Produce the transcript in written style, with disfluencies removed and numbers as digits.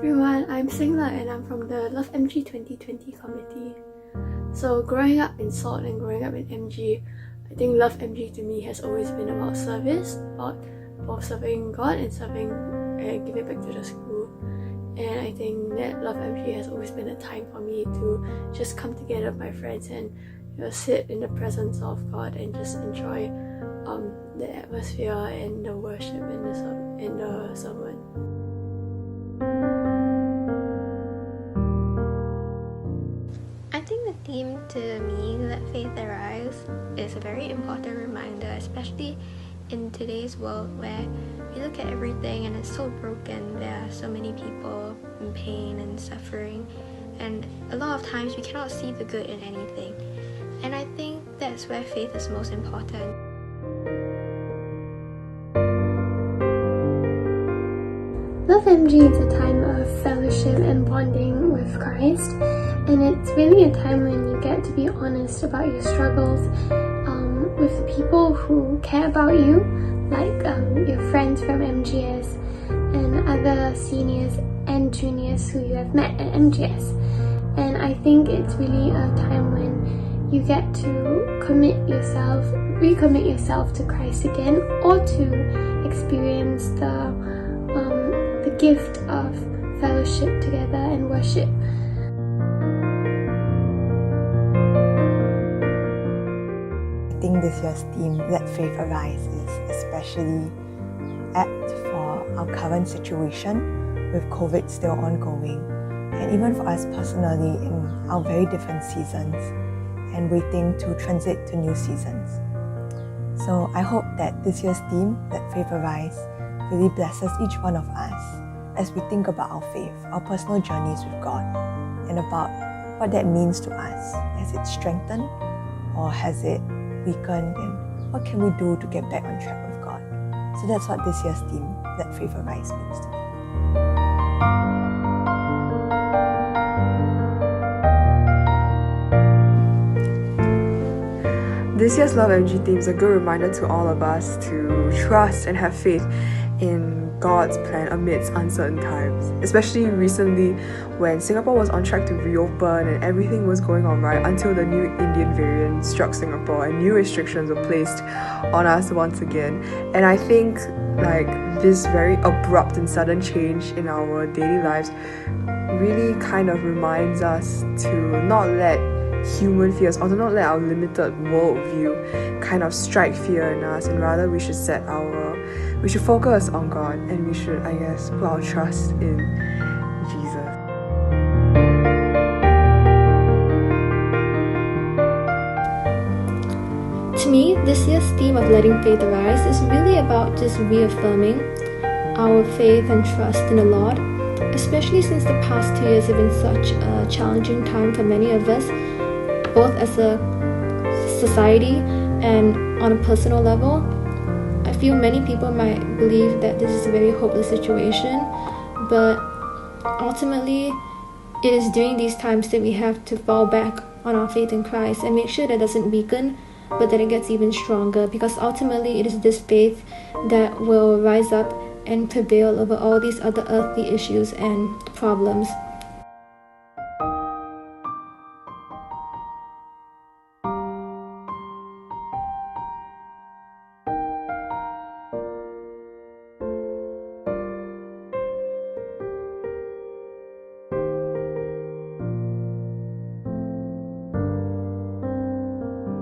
everyone, I'm Singla and I'm from the LoveMg 2020 committee. So growing up in Salt and growing up in MG, I think LoveMg to me has always been about service, about both serving God and serving and giving back to the school. And I think that LoveMg has always been a time for me to just come together with my friends and sit in the presence of God and just enjoy the atmosphere and the worship and the sermon. I think the theme to me, Let Faith Arise, is a very important reminder, especially in today's world where we look at everything and it's so broken. There are so many people in pain and suffering, and a lot of times we cannot see the good in anything. And I think that's where faith is most important. LoveMg is a time of fellowship and bonding with Christ, and it's really a time when you get to be honest about your struggles with the people who care about you, like your friends from MGS and other seniors and juniors who you have met at MGS. And I think it's really a time when you get to recommit yourself to Christ again, or to experience the gift of fellowship together and worship. I think this year's theme, Let Faith Arise, is especially apt for our current situation with COVID still ongoing, and even for us personally in our very different seasons and waiting to transit to new seasons. So I hope that this year's theme, Let Faith Arise, really blesses each one of us as we think about our faith, our personal journeys with God, and about what that means to us. Has it strengthened or has it weakened, and what can we do to get back on track with God? So that's what this year's theme, Let Faith Arise, means to me. This year's LoveMg theme is a good reminder to all of us to trust and have faith in God's plan amidst uncertain times, especially recently when Singapore was on track to reopen and everything was going all right until the new Indian variant struck Singapore and new restrictions were placed on us once again. And I think this very abrupt and sudden change in our daily lives really kind of reminds us to not let human fears, or to not let our limited worldview kind of strike fear in us, and rather we should focus on God, and we should, put our trust in Jesus. To me, this year's theme of Letting Faith Arise is really about just reaffirming our faith and trust in the Lord, especially since the past 2 years have been such a challenging time for many of us, both as a society and on a personal level. I feel many people might believe that this is a very hopeless situation, but ultimately it is during these times that we have to fall back on our faith in Christ and make sure that it doesn't weaken, but that it gets even stronger, because ultimately it is this faith that will rise up and prevail over all these other earthly issues and problems.